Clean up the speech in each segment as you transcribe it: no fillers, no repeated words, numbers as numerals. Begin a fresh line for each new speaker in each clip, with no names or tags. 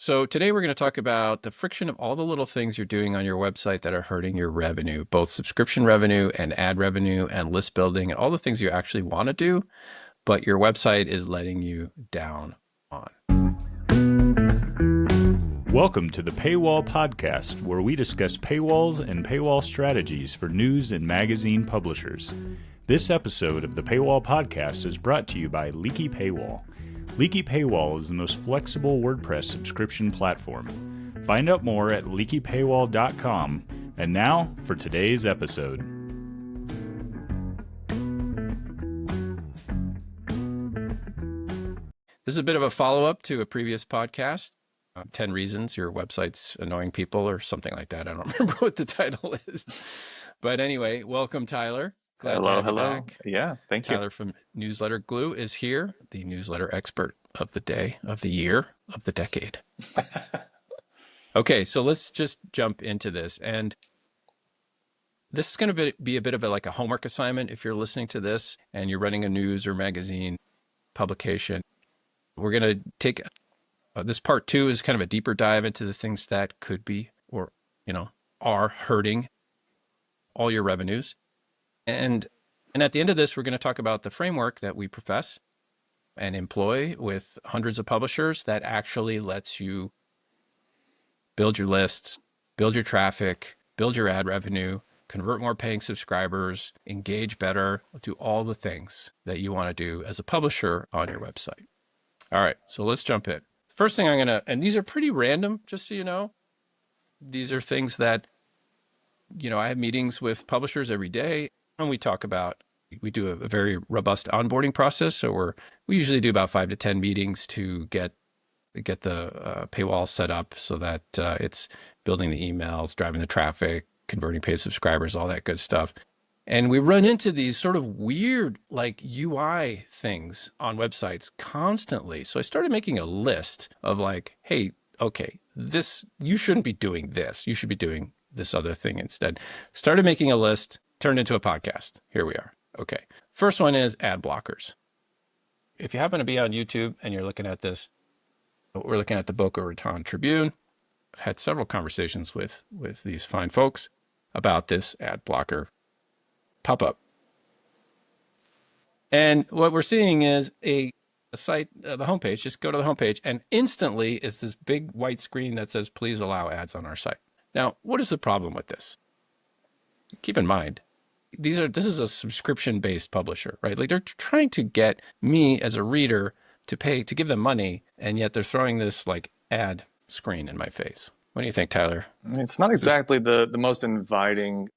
So today we're going to talk about the friction of all the little things you're doing on your website that are hurting your revenue, both subscription revenue and ad revenue and list building and all the things you actually want to do, but your website is letting you down on.
Welcome to the Paywall Podcast, where we discuss paywalls and paywall strategies for news and magazine publishers. This episode of the Paywall Podcast is brought to you by Leaky Paywall. Leaky Paywall is the most flexible WordPress subscription platform. Find out more at leakypaywall.com. And now for today's episode.
This is a bit of a follow-up to a previous podcast, 10 Reasons Your Website's Annoying People or something like that. I don't remember what the title is. But anyway, welcome, Tyler. Glad to have you back.
Yeah, thank you.
Tyler from Newsletter Glue is here, the newsletter expert of the day, of the year, of the decade. Okay, so let's just jump into this. And this is going to be a bit of like a homework assignment if you're listening to this and you're running a news or magazine publication. We're going to take this part 2 is kind of a deeper dive into the things that could be or, are hurting all your revenues. And at the end of this, we're going to talk about the framework that we profess and employ with hundreds of publishers that actually lets you build your lists, build your traffic, build your ad revenue, convert more paying subscribers, engage better, do all the things that you want to do as a publisher on your website. All right, so let's jump in. First thing and these are pretty random, just so you know. These are things that, I have meetings with publishers every day. And we do a very robust onboarding process. So we usually do about 5 to 10 meetings to get the paywall set up so that it's building the emails, driving the traffic, converting paid subscribers, all that good stuff. And we run into these sort of weird like UI things on websites constantly. So I started making a list of like, hey, okay, you shouldn't be doing this. You should be doing this other thing instead. Started making a list. Turned into a podcast. Here we are. Okay. First one is ad blockers. If you happen to be on YouTube and you're looking at this, we're looking at the Boca Raton Tribune. I've had several conversations with these fine folks about this ad blocker pop-up. And what we're seeing is a site, the homepage, just go to the homepage, and instantly it's this big white screen that says, please allow ads on our site. Now, what is the problem with this? Keep in mind, this is a subscription-based publisher, right? Like they're trying to get me as a reader to give them money, and yet they're throwing this like ad screen in my face. What do you think, Tyler?
It's not exactly the most inviting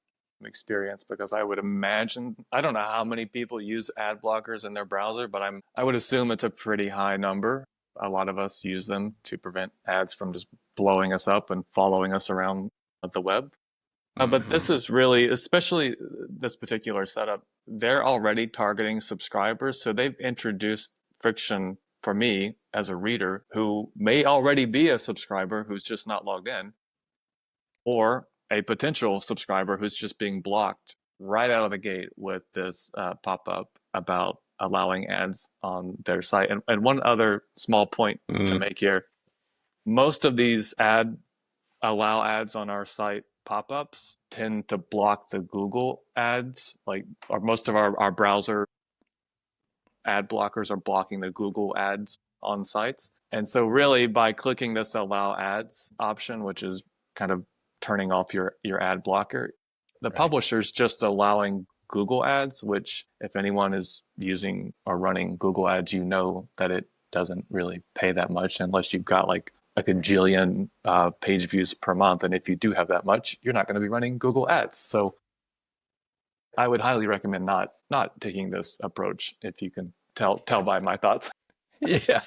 experience because I would imagine, I don't know how many people use ad blockers in their browser, but I would assume it's a pretty high number. A lot of us use them to prevent ads from just blowing us up and following us around the web. But this is really, especially this particular setup, they're already targeting subscribers. So they've introduced friction for me as a reader who may already be a subscriber who's just not logged in, or a potential subscriber who's just being blocked right out of the gate with this pop-up about allowing ads on their site. And one other small point to make here, most of these allow ads on our site pop-ups tend to block the Google ads, or most of our browser ad blockers are blocking the Google ads on sites. And so really by clicking this allow ads option, which is kind of turning off your ad blocker, the publisher's just allowing Google ads, which if anyone is using or running Google ads, that it doesn't really pay that much unless you've got like a gajillion page views per month. And if you do have that much, you're not going to be running Google ads. So I would highly recommend not taking this approach if you can tell by my thoughts.
Yeah.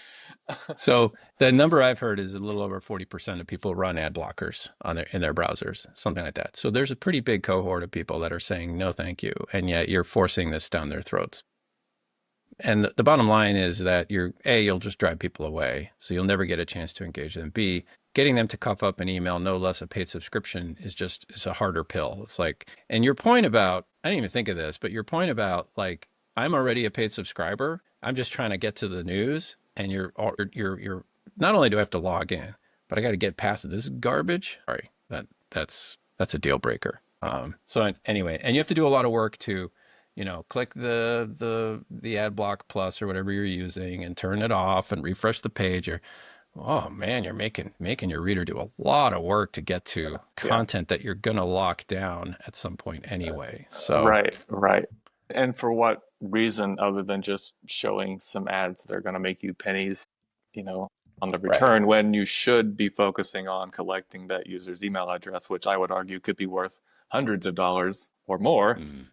So the number I've heard is a little over 40% of people run ad blockers in their browsers, something like that. So there's a pretty big cohort of people that are saying, no, thank you. And yet you're forcing this down their throats. And the bottom line is that you'll just drive people away. So you'll never get a chance to engage them. B, getting them to cough up an email, no less a paid subscription is a harder pill. It's like, and your point about, I didn't even think of this, but your point about like, I'm already a paid subscriber. I'm just trying to get to the news, and you're not only do I have to log in, but I got to get past this garbage. Sorry, that's a deal breaker. So anyway, and you have to do a lot of work to, click the ad block plus or whatever you're using and turn it off and refresh the page. Or, oh man, you're making your reader do a lot of work to get to
Yeah.
content that you're gonna lock down at some point anyway. So
Right, right. And for what reason other than just showing some ads that are going to make you pennies, you know, on the
right.
return when you should be focusing on collecting that user's email address, which I would argue could be worth hundreds of dollars or more
Mm.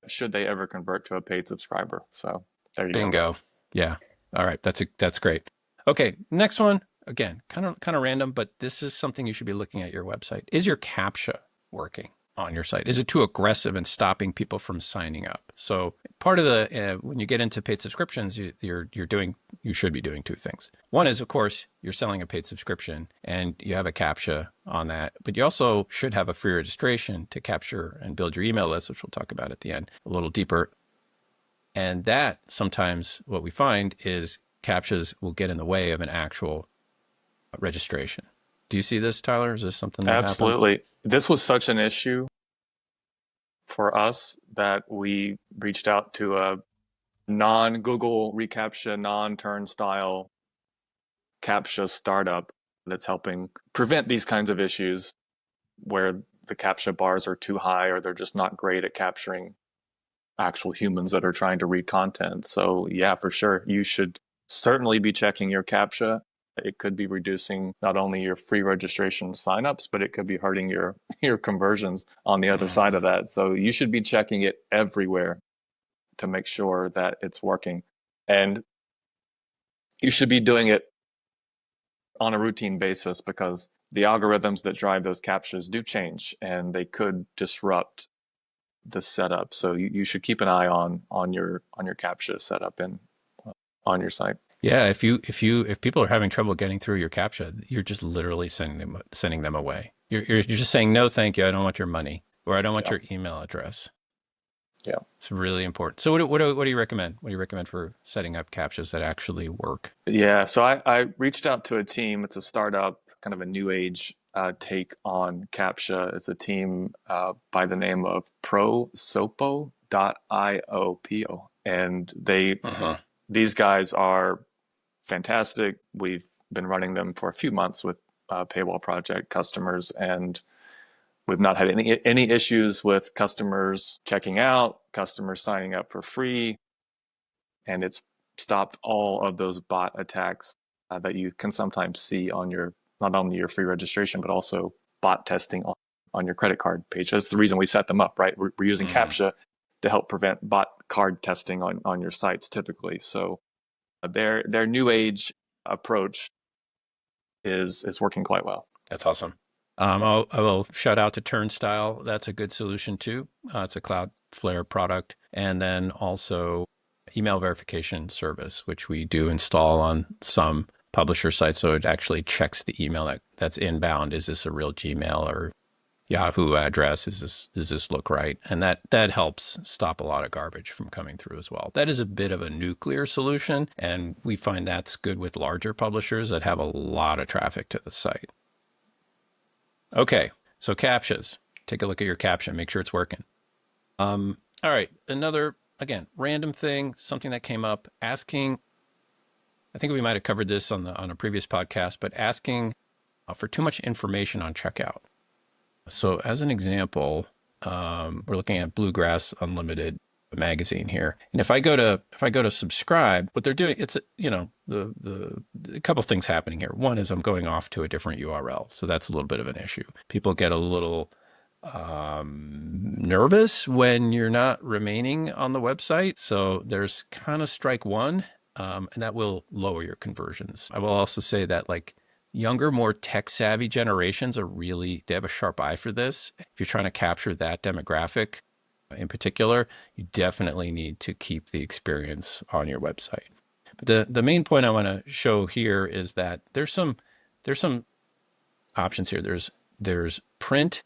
should they ever convert to a paid subscriber. So there you go.
Bingo. Yeah. All right. That's great. Okay. Next one. Again, kind of random, but this is something you should be looking at your website. Is your CAPTCHA working on your site? Is it too aggressive and stopping people from signing up? So part of the when you get into paid subscriptions, you should be doing two things. One is, of course, you're selling a paid subscription and you have a CAPTCHA on that, but you also should have a free registration to capture and build your email list, which we'll talk about at the end a little deeper. And that sometimes what we find is CAPTCHAs will get in the way of an actual registration. Do you see this, Tyler? Is this something that happens?
Absolutely. This was such an issue for us that we reached out to a non-Google reCAPTCHA, non-turnstile CAPTCHA startup that's helping prevent these kinds of issues where the CAPTCHA bars are too high or they're just not great at capturing actual humans that are trying to read content. So yeah, for sure, you should certainly be checking your CAPTCHA. It could be reducing not only your free registration signups, but it could be hurting your conversions on the other side of that. So you should be checking it everywhere to make sure that it's working. And you should be doing it on a routine basis because the algorithms that drive those CAPTCHAs do change and they could disrupt the setup. So you should keep an eye on your CAPTCHA setup and on your site.
Yeah, if people are having trouble getting through your CAPTCHA, you're just literally sending them away. You're just saying no, thank you. I don't want your money, or I don't want your email address.
Yeah,
it's really important. So what do you recommend? What do you recommend for setting up CAPTCHAs that actually work?
Yeah, so I reached out to a team. It's a startup, kind of a new age take on CAPTCHA. It's a team by the name of prosopo.io, and these guys are fantastic. We've been running them for a few months with Paywall Project customers, and we've not had any issues with customers checking out, customers signing up for free, and it's stopped all of those bot attacks that you can sometimes see on your not only your free registration but also bot testing on your credit card page. That's the reason we set them up, right? We're using CAPTCHA to help prevent bot card testing on your sites typically. So their new age approach is working quite well.
That's awesome. I will shout out to Turnstile. That's a good solution too. It's a Cloudflare product. And then also email verification service, which we do install on some publisher sites. So it actually checks the email that's inbound. Is this a real Gmail or Yahoo address? Does this look right? And that helps stop a lot of garbage from coming through as well. That is a bit of a nuclear solution, and we find that's good with larger publishers that have a lot of traffic to the site. Okay, so CAPTCHAs. Take a look at your CAPTCHA, make sure it's working. All right, another, again, random thing, something that came up, asking, I think we might have covered this on a previous podcast, but asking for too much information on checkout. So as an example, we're looking at Bluegrass Unlimited magazine here, and if I go to subscribe, what they're doing, it's a couple things happening here. One is I'm going off to a different URL, so that's a little bit of an issue. People get a little nervous when you're not remaining on the website, so there's kind of strike one, and that will lower your conversions. I will also say that younger, more tech-savvy generations they have a sharp eye for this. If you're trying to capture that demographic in particular, you definitely need to keep the experience on your website. But the main point I want to show here is that there's some options here. There's print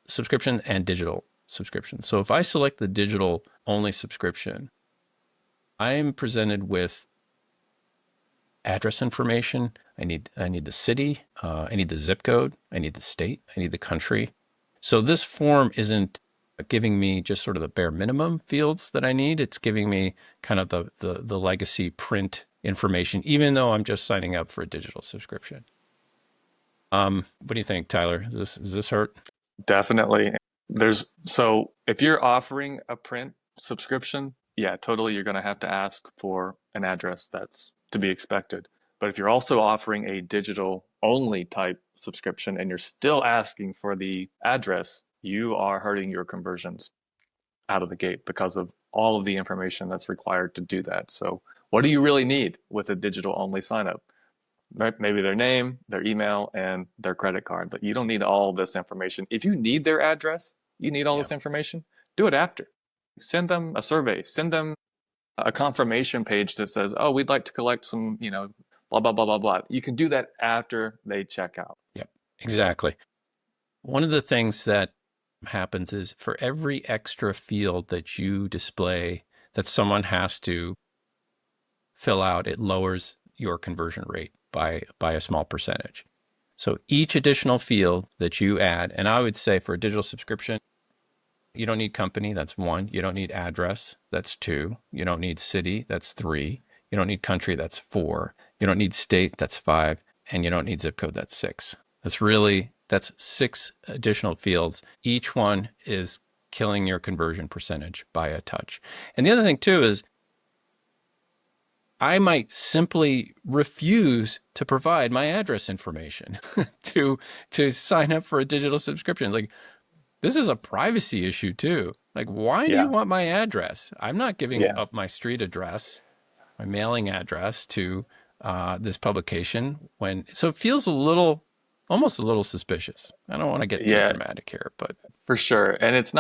subscription and digital subscription. So if I select the digital only subscription, I am presented with address information. I need the city. I need the zip code. I need the state. I need the country. So this form isn't giving me just sort of the bare minimum fields that I need. It's giving me kind of the legacy print information, even though I'm just signing up for a digital subscription. What do you think, Tyler? Does this hurt?
Definitely. So if you're offering a print subscription, yeah, totally, you're going to have to ask for an address. That's to be expected. But if you're also offering a digital only type subscription and you're still asking for the address, you are hurting your conversions out of the gate because of all of the information that's required to do that. So what do you really need with a digital only sign up? Maybe their name, their email, and their credit card. But you don't need all this information. If you need their address, you need all
Yeah.
this information, do it after. Send them a survey, send them a confirmation page that says, oh, we'd like to collect some, blah, blah, blah, blah, blah. You can do that after they check out.
Yep, exactly. One of the things that happens is for every extra field that you display that someone has to fill out, it lowers your conversion rate by a small percentage. So each additional field that you add, and I would say for a digital subscription, you don't need company, that's 1. You don't need address, that's 2. You don't need city, that's 3. You don't need country, that's 4. You don't need state, that's 5. And you don't need zip code, that's 6. That's 6 additional fields. Each one is killing your conversion percentage by a touch. And the other thing too is I might simply refuse to provide my address information to sign up for a digital subscription. Like, this is a privacy issue too. Like, why do you want my address? I'm not giving up my street address, my mailing address to this publication so it feels almost a little suspicious. I don't want to get too dramatic here, but
for sure. And it's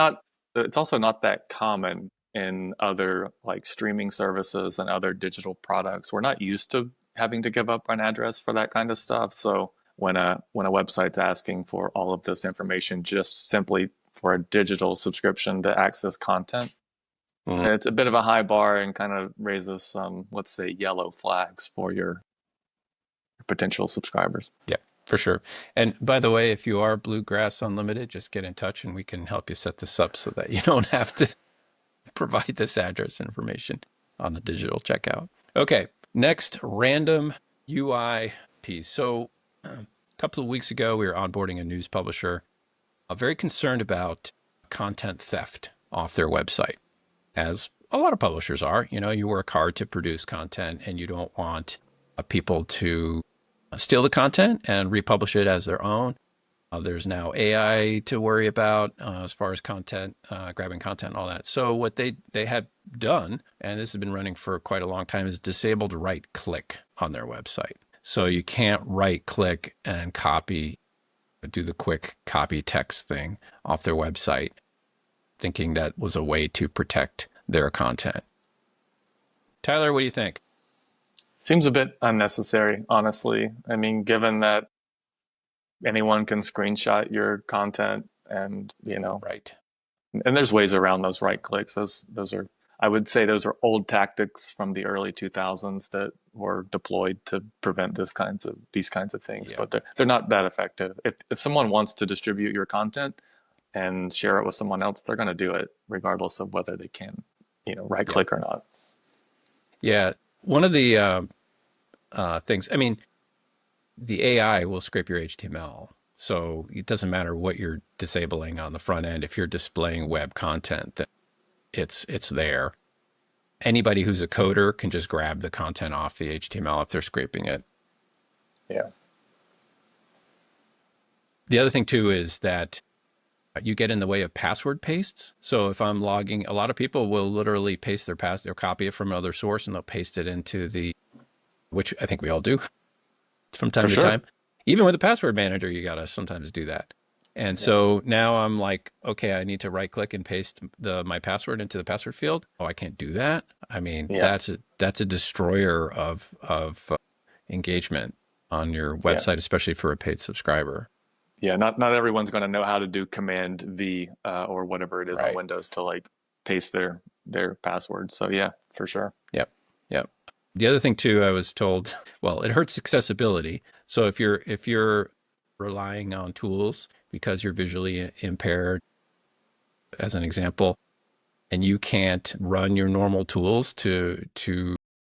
also not that common in other like streaming services and other digital products. We're not used to having to give up an address for that kind of stuff. So when a website's asking for all of this information just simply for a digital subscription to access content, it's a bit of a high bar and kind of raises some, let's say, yellow flags for your potential subscribers.
Yeah, for sure. And by the way, if you are Bluegrass Unlimited, just get in touch and we can help you set this up so that you don't have to provide this address information on the digital checkout. Okay, next, random UI piece. So a couple of weeks ago, we were onboarding a news publisher, very concerned about content theft off their website, as a lot of publishers are. You work hard to produce content and you don't want people to steal the content and republish it as their own. There's now AI to worry about as far as content, grabbing content and all that. So what they have done, and this has been running for quite a long time, is disabled right click on their website. So you can't right click and do the quick copy text thing off their website, thinking that was a way to protect their content. Tyler, what do you think?
Seems a bit unnecessary, honestly. I mean, given that anyone can screenshot your content and,
Right.
And there's ways around those right clicks. Those are, I would say those are old tactics from the early 2000s that were deployed to prevent these kinds of things, but they're not that effective. If someone wants to distribute your content and share it with someone else, they're going to do it regardless of whether they can, right click or not.
Yeah. One of the things, I mean, the AI will scrape your HTML. So it doesn't matter what you're disabling on the front end. If you're displaying web content, then it's there. Anybody who's a coder can just grab the content off the HTML if they're scraping it.
Yeah.
The other thing too is that you get in the way of password pastes. So if I'm logging, a lot of people will literally paste they'll copy it from another source and they'll paste it into which I think we all do from time to time. Even with a password manager, you got to sometimes do that. And so now I'm like, okay, I need to right click and paste my password into the password field. Oh, I can't do that. I mean, that's a destroyer of engagement on your website, especially for a paid subscriber.
Yeah, not everyone's going to know how to do Command V or whatever it is on Windows to like paste their password. So yeah, for sure.
Yep. The other thing too, I was told, well, it hurts accessibility. So if you're relying on tools because you're visually impaired, as an example, and you can't run your normal tools to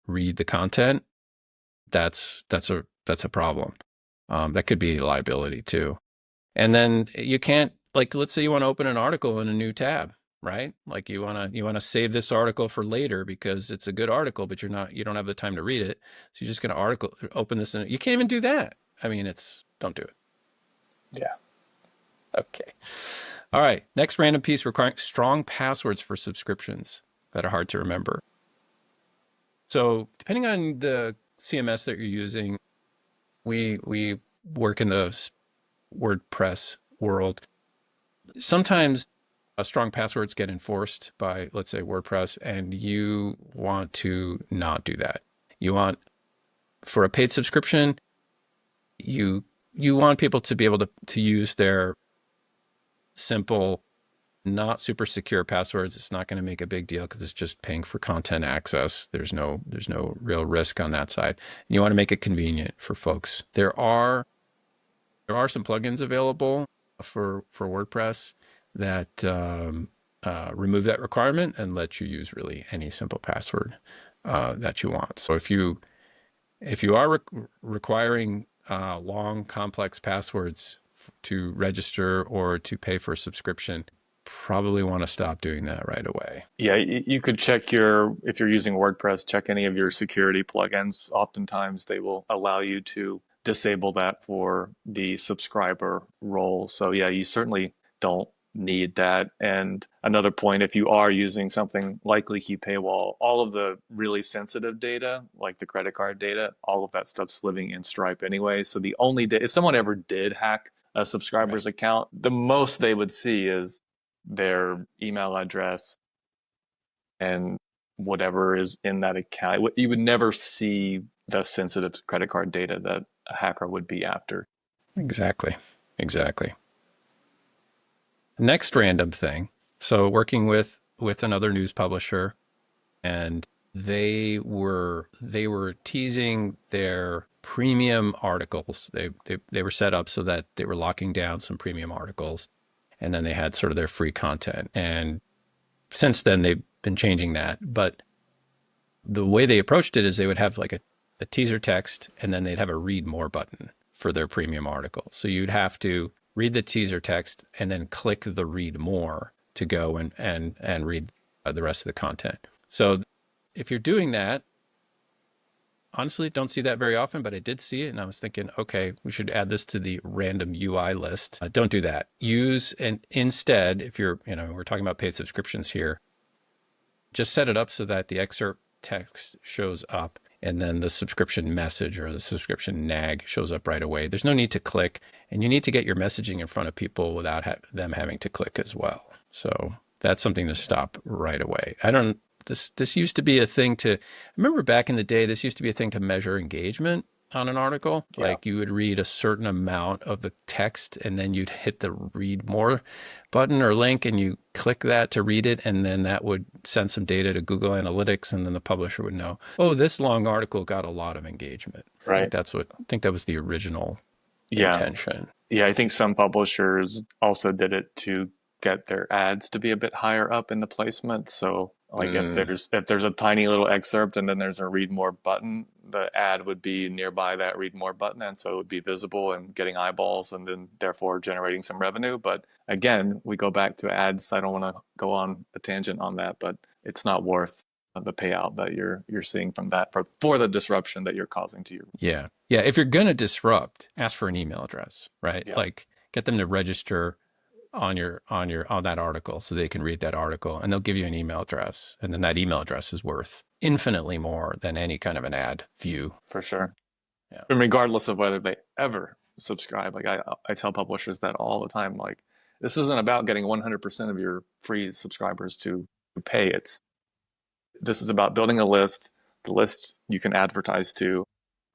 read the content, that's a problem. That could be a liability too. And then you can't, like, let's say you want to open an article in a new tab, right? Like you want to save this article for later because it's a good article, but you don't have the time to read it. So you're just going to open this and you can't even do that. I mean, don't do it.
Yeah.
Okay. All right. Next random piece, requiring strong passwords for subscriptions that are hard to remember. So depending on the CMS that you're using, we work in the WordPress world. Sometimes strong passwords get enforced by, let's say, WordPress, and you want to not do that. You want, for a paid subscription, you want people to be able to use their simple, not super secure passwords. It's not going to make a big deal because it's just paying for content access. There's no real risk on that side. And you want to make it convenient for folks. There are some plugins available for WordPress that remove that requirement and let you use really any simple password that you want. So if you are requiring long, complex passwords to register or to pay for a subscription, probably want to stop doing that right away.
Yeah, you could check if you're using WordPress, check any of your security plugins. Oftentimes they will allow you to disable that for the subscriber role. So yeah, you certainly don't need that. And another point, if you are using something like Leaky Paywall, all of the really sensitive data, like the credit card data, all of that stuff's living in Stripe anyway. So if someone ever did hack a subscriber's account, the most they would see is their email address and whatever is in that account. You would never see the sensitive credit card data that a hacker would be after.
Exactly. Next random thing. So working with another news publisher, and they were teasing their premium articles. They were set up so that they were locking down some premium articles, and then they had sort of their free content. And since then, they've been changing that. But the way they approached it is they would have like a teaser text, and then they'd have a read more button for their premium article. So you'd have to read the teaser text and then click the read more to go and read the rest of the content. So if you're doing that, honestly, don't see that very often, but I did see it, and I was thinking, okay, we should add this to the random UI list. Don't do that. Instead, if we're talking about paid subscriptions here, just set it up so that the excerpt text shows up, and then the subscription message or the subscription nag shows up right away. There's no need to click, and you need to get your messaging in front of people without them having to click as well. So that's something to stop right away. This used to be a thing I remember back in the day, this used to be a thing to measure engagement on an article. Yeah. Like you would read a certain amount of the text and then you'd hit the read more button or link and you click that to read it. And then that would send some data to Google Analytics. And then the publisher would know, oh, this long article got a lot of engagement.
Right.
I think that was the original intention.
Yeah. I think some publishers also did it to get their ads to be a bit higher up in the placement. So like if there's a tiny little excerpt and then there's a read more button, the ad would be nearby that read more button, and so it would be visible and getting eyeballs and then therefore generating some revenue. But again, we go back to ads. I don't want to go on a tangent on that, but it's not worth the payout that you're seeing from that for the disruption that you're causing to your.
Yeah. If you're gonna disrupt, ask for an email address, right? Yeah. Like get them to register on that article so they can read that article, and they'll give you an email address, and then that email address is worth infinitely more than any kind of an ad view.
For sure. Yeah. And regardless of whether they ever subscribe, like I tell publishers that all the time, like this isn't about getting 100% of your free subscribers to pay. This is about building a list. The list you can advertise to.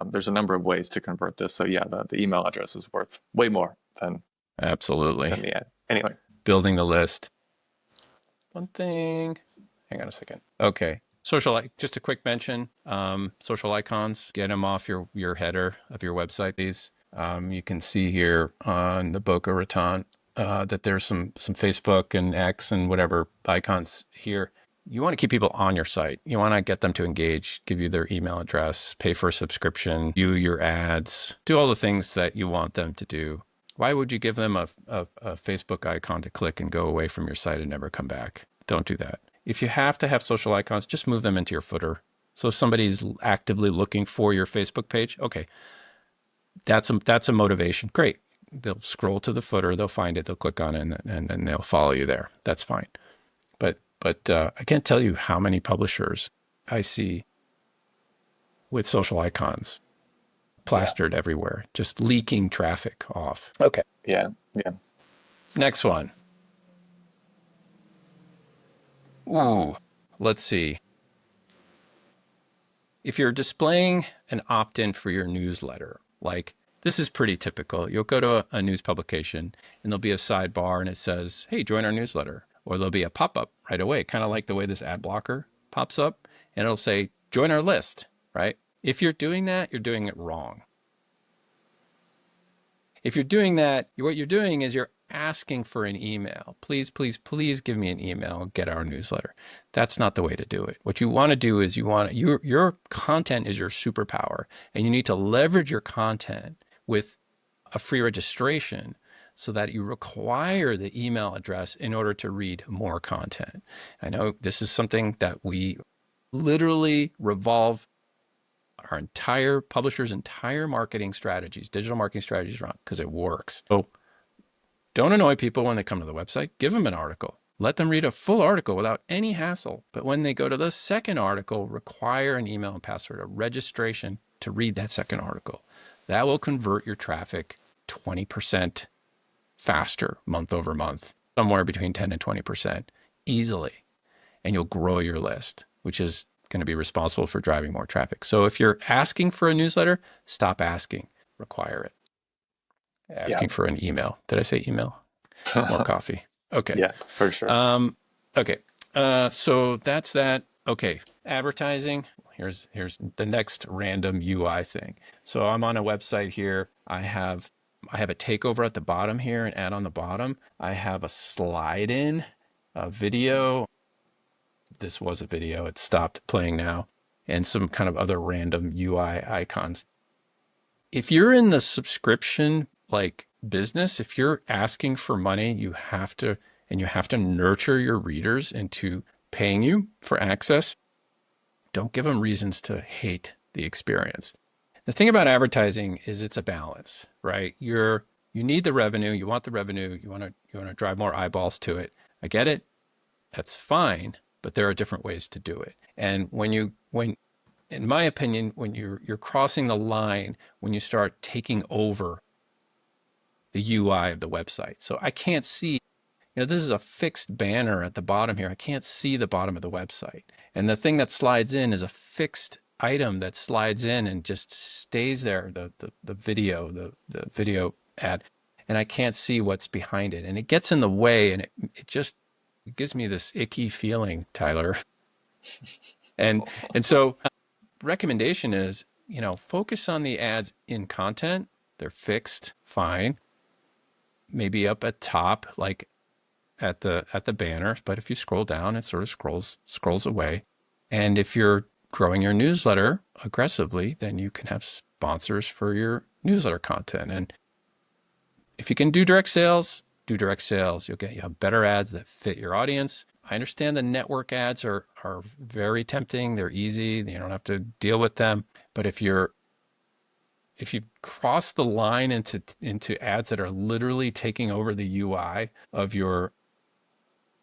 There's a number of ways to convert this. So yeah, the email address is worth way more than
absolutely
than the ad. Anyway,
building the list. One thing. Hang on a second. Okay. Just a quick mention, social icons, get them off your header of your website, please. You can see here on the Boca Raton that there's some Facebook and X and whatever icons here. You want to keep people on your site. You want to get them to engage, give you their email address, pay for a subscription, view your ads, do all the things that you want them to do. Why would you give them a Facebook icon to click and go away from your site and never come back? Don't do that. If you have to have social icons, just move them into your footer. So if somebody's actively looking for your Facebook page, okay, that's a motivation. Great. They'll scroll to the footer, they'll find it, they'll click on it, and then they'll follow you there. That's fine. But I can't tell you how many publishers I see with social icons plastered everywhere, just leaking traffic off. Okay.
Yeah.
Next one. Ooh, let's see. If you're displaying an opt-in for your newsletter, like this is pretty typical. You'll go to a news publication and there'll be a sidebar and it says, hey, join our newsletter. Or there'll be a pop-up right away, kind of like the way this ad blocker pops up, and it'll say, join our list, right? If you're doing that, you're doing it wrong. If you're doing that, what you're doing is you're asking for an email. Please, please, please give me an email, get our newsletter. That's not the way to do it. What you want to do is your content is your superpower, and you need to leverage your content with a free registration so that you require the email address in order to read more content. I know this is something that we literally revolve our entire publisher's entire marketing strategies, digital marketing strategies around, because it works. So don't annoy people when they come to the website. Give them an article. Let them read a full article without any hassle. But when they go to the second article, require an email and password, a registration to read that second article. That will convert your traffic 20% faster month over month, somewhere between 10 and 20% easily. And you'll grow your list, which is going to be responsible for driving more traffic. So if you're asking for a newsletter, stop asking, require it. Asking for an email. Did I say email? More coffee. Okay.
Yeah, for sure.
Okay. So that's that. Okay. Advertising. Here's the next random UI thing. So I'm on a website here. I have a takeover at the bottom here, an ad on the bottom. I have a slide in, a video. This was a video. It stopped playing now. And some kind of other random UI icons. If you're in the subscription business, if you're asking for money, you have to nurture your readers into paying you for access. Don't give them reasons to hate the experience. The thing about advertising is it's a balance, right? You need the revenue, you want the revenue, you want to drive more eyeballs to it. I get it. That's fine, but there are different ways to do it. And when in my opinion, when you're crossing the line, when you start taking over the UI of the website. So I can't see, this is a fixed banner at the bottom here. I can't see the bottom of the website. And the thing that slides in is a fixed item that slides in and just stays there, the video ad. And I can't see what's behind it. And it gets in the way, and it gives me this icky feeling, Tyler. and so recommendation is, focus on the ads in content. They're fixed, fine. Maybe up at top, like at the banner, but if you scroll down, it sort of scrolls away. And if you're growing your newsletter aggressively, then you can have sponsors for your newsletter content. And if you can do direct sales, do direct sales. You'll have better ads that fit your audience. I understand the network ads are very tempting. They're easy. You don't have to deal with them. But if you cross the line into ads that are literally taking over the UI of your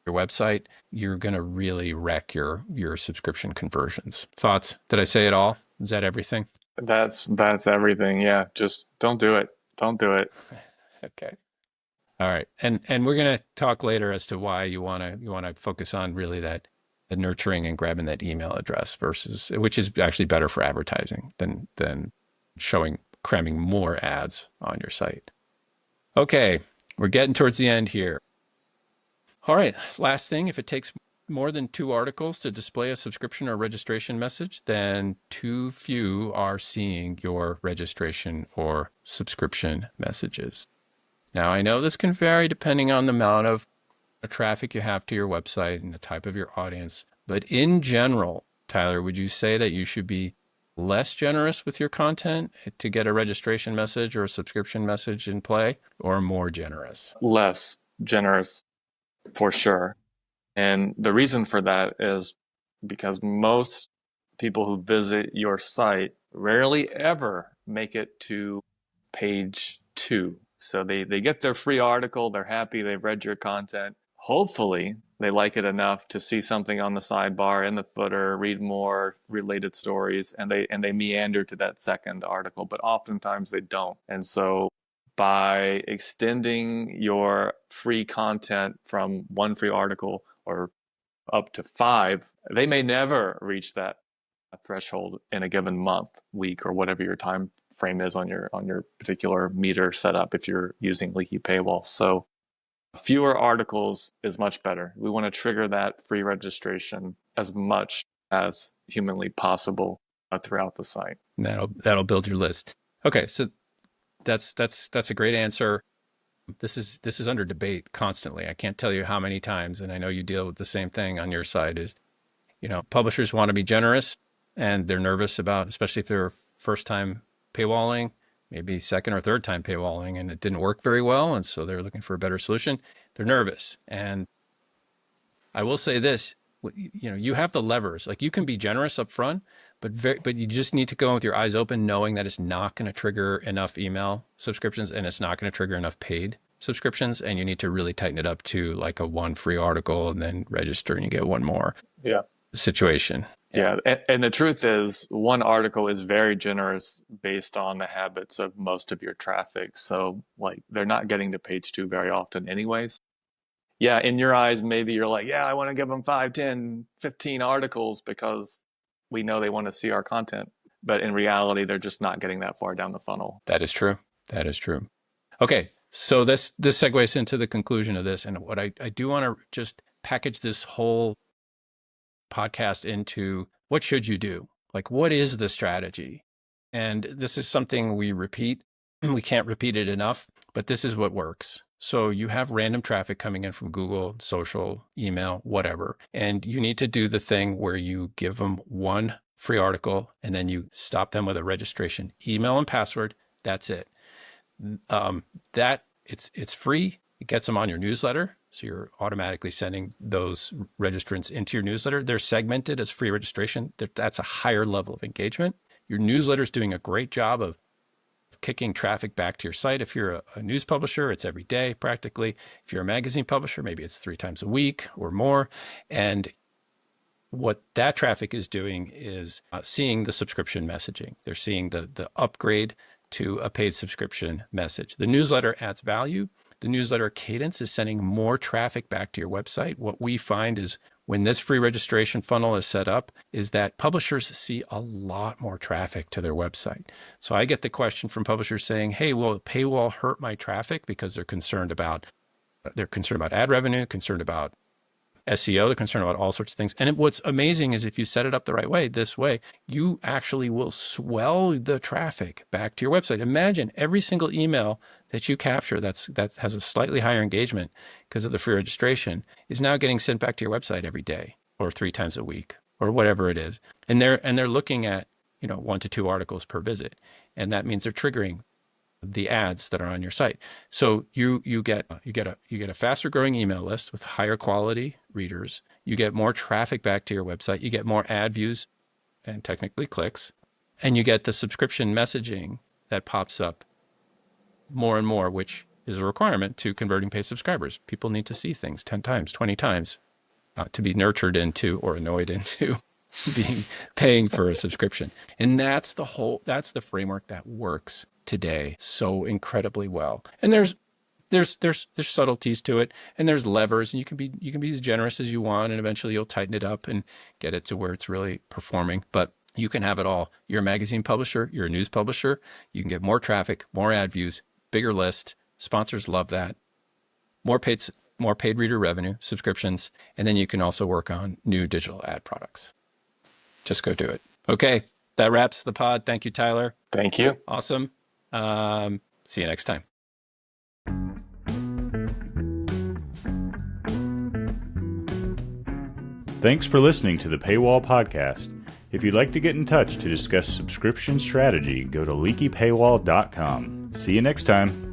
website, you're going to really wreck your subscription conversions. Thoughts? Did I say it all? Is that everything?
That's everything. Yeah. Just don't do it. Don't do it.
Okay. All right. And we're going to talk later as to why you want to focus on really the nurturing and grabbing that email address which is actually better for advertising than cramming more ads on your site. Okay. We're getting towards the end here. All right. Last thing, if it takes more than 2 articles to display a subscription or registration message, then too few are seeing your registration or subscription messages. Now, I know this can vary depending on the amount of traffic you have to your website and the type of your audience, but in general, Tyler, would you say that you should be less generous with your content to get a registration message or a subscription message in play, or more generous?
Less generous for sure. And the reason for that is because most people who visit your site rarely ever make it to page 2. So they get their free article, they're happy, they've read your content. Hopefully, they like it enough to see something on the sidebar, in the footer, read more related stories, and they meander to that second article, but oftentimes they don't. And so by extending your free content from one free article or up to 5, they may never reach that threshold in a given month, week, or whatever your time frame is on your particular meter setup if you're using leaky paywall. So fewer articles is much better. We want to trigger that free registration as much as humanly possible throughout the site.
And that'll build your list. Okay, so that's a great answer. This is under debate constantly. I can't tell you how many times, and I know you deal with the same thing on your side, is, publishers want to be generous and they're nervous about, especially if they're first time paywalling, maybe second or third time paywalling, and it didn't work very well. And so they're looking for a better solution. They're nervous. And I will say this, you have the levers, like you can be generous up front, but you just need to go with your eyes open, knowing that it's not going to trigger enough email subscriptions and it's not going to trigger enough paid subscriptions. And you need to really tighten it up to like a 1 free article and then register and you get 1 more situation.
Yeah. And the truth is 1 article is very generous based on the habits of most of your traffic. So like they're not getting to page 2 very often anyways. Yeah, in your eyes, maybe you're like, yeah, I want to give them 5, 10, 15 articles because we know they want to see our content. But in reality, they're just not getting that far down the funnel.
That is true. That is true. Okay, so this segues into the conclusion of this. And what I do want to just package this whole podcast into, what should you do? Like, what is the strategy? And this is something we repeat. We can't repeat it enough, but this is what works. So you have random traffic coming in from Google, social, email, whatever. And you need to do the thing where you give them 1 free article and then you stop them with a registration email and password. That's it. It's free. It gets them on your newsletter. So you're automatically sending those registrants into your newsletter. They're segmented as free registration. That's a higher level of engagement. Your newsletter is doing a great job of kicking traffic back to your site. If you're a news publisher, it's every day practically. If you're a magazine publisher, maybe it's 3 times a week or more. And what that traffic is doing is seeing the subscription messaging. They're seeing the upgrade to a paid subscription message. The newsletter adds value. The newsletter cadence is sending more traffic back to your website. What we find is when this free registration funnel is set up, is that publishers see a lot more traffic to their website. So I get the question from publishers saying, hey, will paywall hurt my traffic? Because they're concerned about ad revenue, concerned about SEO, they're concerned about all sorts of things. And what's amazing is if you set it up the right way, this way, you actually will swell the traffic back to your website. Imagine every single email that you capture that has a slightly higher engagement because of the free registration is now getting sent back to your website every day or 3 times a week or whatever it is. And they're looking at 1 to 2 articles per visit. And that means they're triggering the ads that are on your site. So you get a faster growing email list with higher quality readers. You get more traffic back to your website. You get more ad views and technically clicks, and you get the subscription messaging that pops up more and more, which is a requirement to converting paid subscribers. People need to see things 10 times, 20 times to be nurtured into or annoyed into paying for a subscription. And that's the framework that works today so incredibly well. And there's subtleties to it, and there's levers, and you can be as generous as you want, and eventually you'll tighten it up and get it to where it's really performing. But you can have it all. You're a magazine publisher, you're a news publisher, you can get more traffic, more ad views, bigger list. Sponsors love that. More paid more paid reader revenue, subscriptions, and then you can also work on new digital ad products. Just go do it. Okay, that wraps the pod. Thank you, Tyler.
Thank you.
Awesome. See you next time.
Thanks for listening to the Paywall Podcast. If you'd like to get in touch to discuss subscription strategy, go to leakypaywall.com. See you next time.